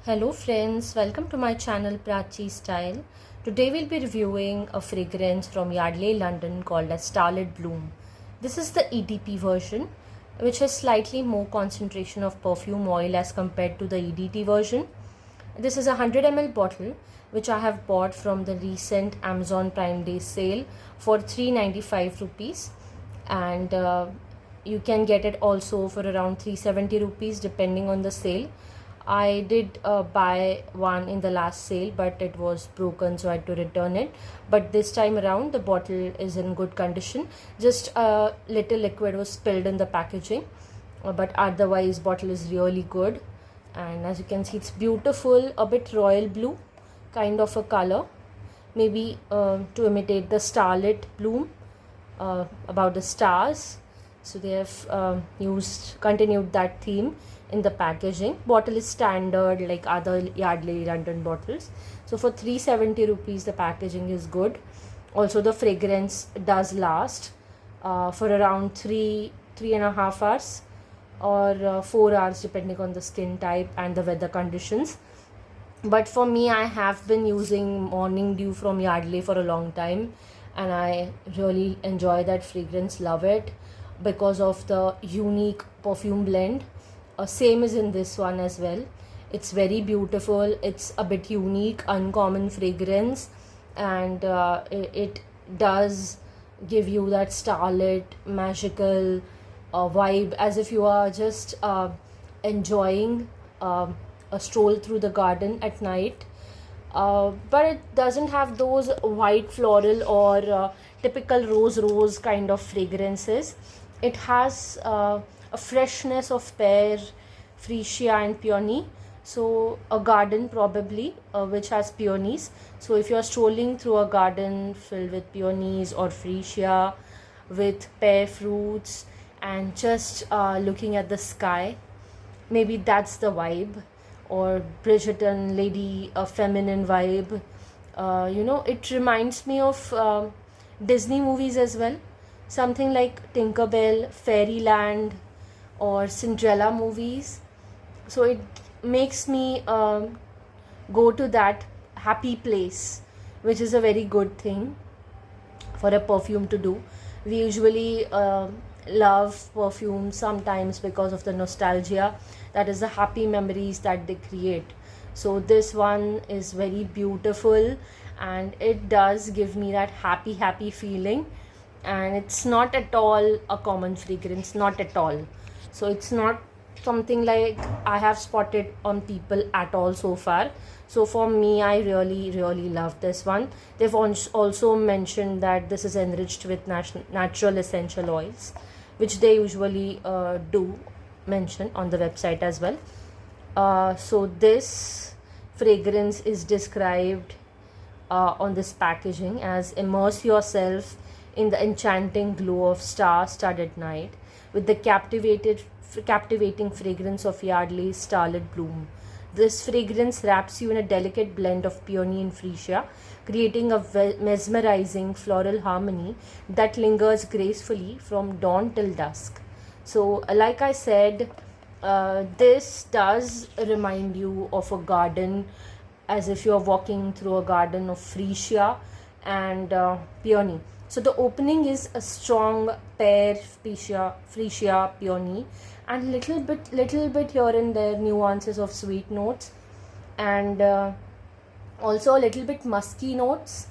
Hello friends, welcome to my channel Prachi Style. Today we'll be reviewing a fragrance from Yardley London called as Starlit Bloom. This is the EDP version, which has slightly more concentration of perfume oil as compared to the EDT version. This is a 100 ml bottle which I have bought from the recent Amazon Prime Day sale for 395 rupees, and you can get it also for around 370 rupees depending on the sale. I did buy one in the last sale, but it was broken, so I had to return it. But this time around, the bottle is in good condition. Just a little liquid was spilled in the packaging, but otherwise, bottle is really good. And as you can see, it's beautiful, a bit royal blue kind of a color, maybe to imitate the starlit bloom about the stars. So they have continued that theme in the packaging. Bottle is standard like other Yardley London bottles. So for 370 rupees, the packaging is good. Also, the fragrance does last for around 3.5 hours or 4 hours depending on the skin type and the weather conditions. But for me, I have been using Morning Dew from Yardley for a long time, and I really enjoy that fragrance, love it because of the unique perfume blend. Same is in this one as well. It's very beautiful, it's a bit unique, uncommon fragrance, and it does give you that starlit magical vibe, as if you are just enjoying a stroll through the garden at night. But it doesn't have those white floral or typical rose kind of fragrances. It has a freshness of pear, freesia and peony. So a garden probably which has peonies. So if you're strolling through a garden filled with peonies or freesia with pear fruits and just looking at the sky, maybe that's the vibe. Or Bridgerton, lady, a feminine vibe. It reminds me of Disney movies as well. Something like Tinkerbell, Fairyland, or Cinderella movies. So it makes me go to that happy place, which is a very good thing for a perfume to do. We usually love perfume sometimes because of the nostalgia, that is the happy memories that they create. So this one is very beautiful, and it does give me that happy feeling, and it's not at all a common fragrance, not at all. So it's not something like I have spotted on people at all so far. So for me, I really love this one. They've also mentioned that this is enriched with natural essential oils, which they usually do mention on the website as well. So this fragrance is described on this packaging as immerse yourself in the enchanting glow of star-studded night with the captivating fragrance of Yardley's Starlit Bloom. This fragrance wraps you in a delicate blend of peony and freesia, creating a mesmerizing floral harmony that lingers gracefully from dawn till dusk. So, like I said, this does remind you of a garden, as if you're walking through a garden of freesia and peony. So the opening is a strong pear, freesia, peony, and little bit here and there nuances of sweet notes, and also a little bit musky notes.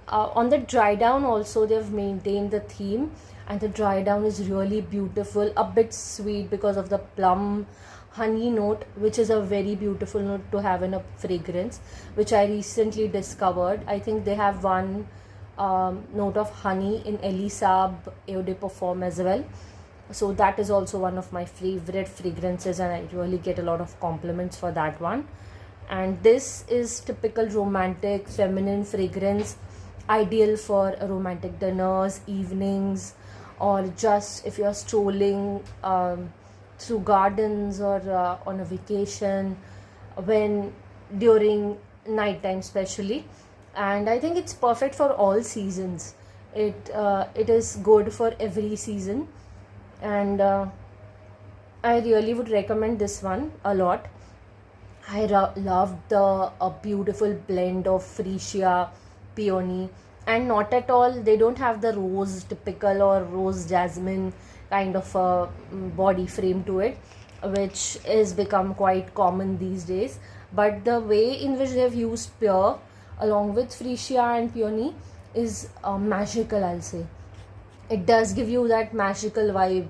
On the dry down also they've maintained the theme, and the dry down is really beautiful, a bit sweet because of the plum honey note, which is a very beautiful note to have in a fragrance, which I recently discovered. I think they have one note of honey in Elie Saab Eau de Parfum as well. So that is also one of my favorite fragrances, and I really get a lot of compliments for that one. And this is typical romantic feminine fragrance, ideal for romantic dinners, evenings, or just if you're strolling through gardens or on a vacation during nighttime especially. And I think it's perfect for all seasons. It is good for every season, and I really would recommend this one a lot. I loved the a beautiful blend of freesia, peony, and not at all. They don't have the rose typical or rose jasmine kind of a body frame to it, which is become quite common these days. But the way in which they have used pear along with freesia and peony is magical, I'll say. It does give you that magical vibe,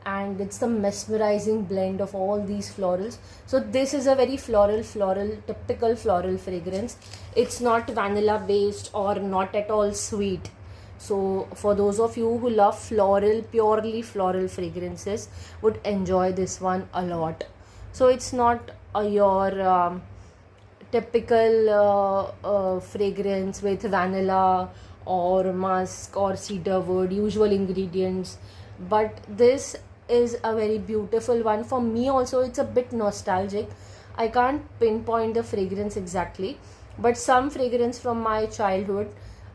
and it's the mesmerizing blend of all these florals. So this is a very floral typical floral fragrance. It's not vanilla based or not at all sweet. So for those of you who love floral, purely floral fragrances, would enjoy this one a lot. So it's not your typical fragrance with vanilla or musk or cedarwood, usual ingredients, but this is a very beautiful one. For me also, it's a bit nostalgic. I can't pinpoint the fragrance exactly, but some fragrance from my childhood,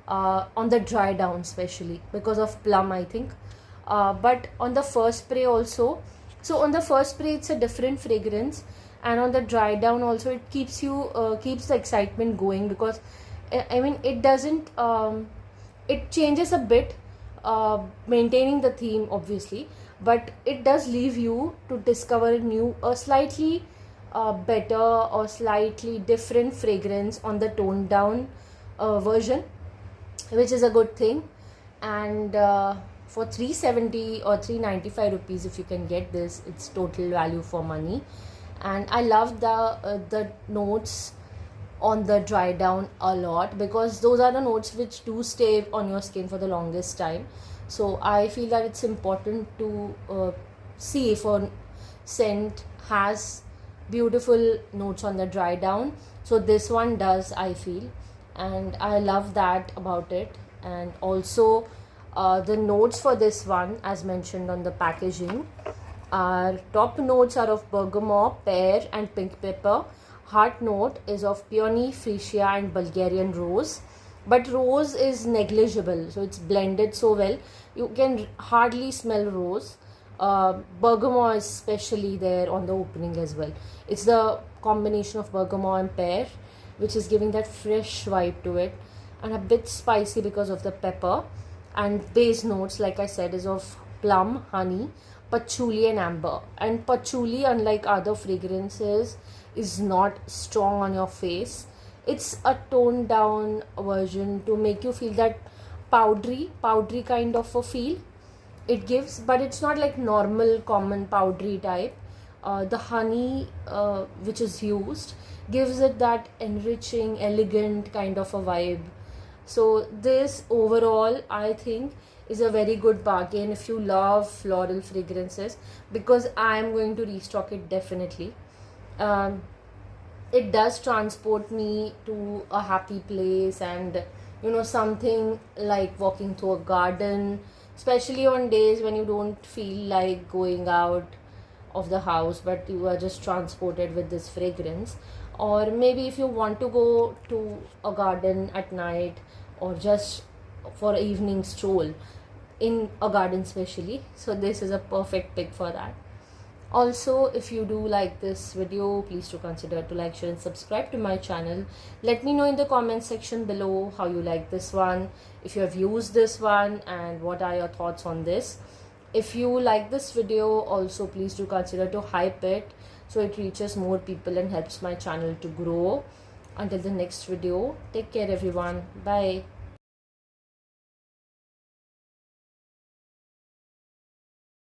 on the dry down especially because of plum, I think. But on the first spray also, so on the first spray it's a different fragrance, and on the dry down also it keeps you keeps the excitement going, because I mean it doesn't it changes a bit, maintaining the theme obviously, but it does leave you to discover a new, a slightly better or slightly different fragrance on the toned down version, which is a good thing. And for 370 or 395 rupees, if you can get this, it's total value for money. And I love the notes on the dry down a lot, because those are the notes which do stay on your skin for the longest time. So I feel that it's important to see if a scent has beautiful notes on the dry down. So this one does, I feel, and I love that about it. And also the notes for this one, as mentioned on the packaging, our top notes are of bergamot, pear and pink pepper. Heart note is of peony, freesia and Bulgarian rose. But rose is negligible, so it's blended so well. You can hardly smell rose. Bergamot is especially there on the opening as well. It's the combination of bergamot and pear, which is giving that fresh vibe to it, and a bit spicy because of the pepper. And base notes, like I said, is of plum, honey, patchouli and amber. And patchouli, unlike other fragrances, is not strong on your face. It's a toned down version to make you feel that powdery kind of a feel it gives, but it's not like normal common powdery type. The honey which is used gives it that enriching, elegant kind of a vibe. So this overall, I think, is a very good bargain if you love floral fragrances, because I am going to restock it definitely. It does transport me to a happy place, and something like walking through a garden, especially on days when you don't feel like going out of the house, but you are just transported with this fragrance. Or maybe if you want to go to a garden at night, or just for an evening stroll in a garden especially, so this is a perfect pick for that. Also, if you do like this video, please do consider to like, share and subscribe to my channel. Let me know in the comment section below how you like this one, if you have used this one, and what are your thoughts on this. If you like this video, also please do consider to hype it so it reaches more people and helps my channel to grow. Until the next video, take care everyone. Bye.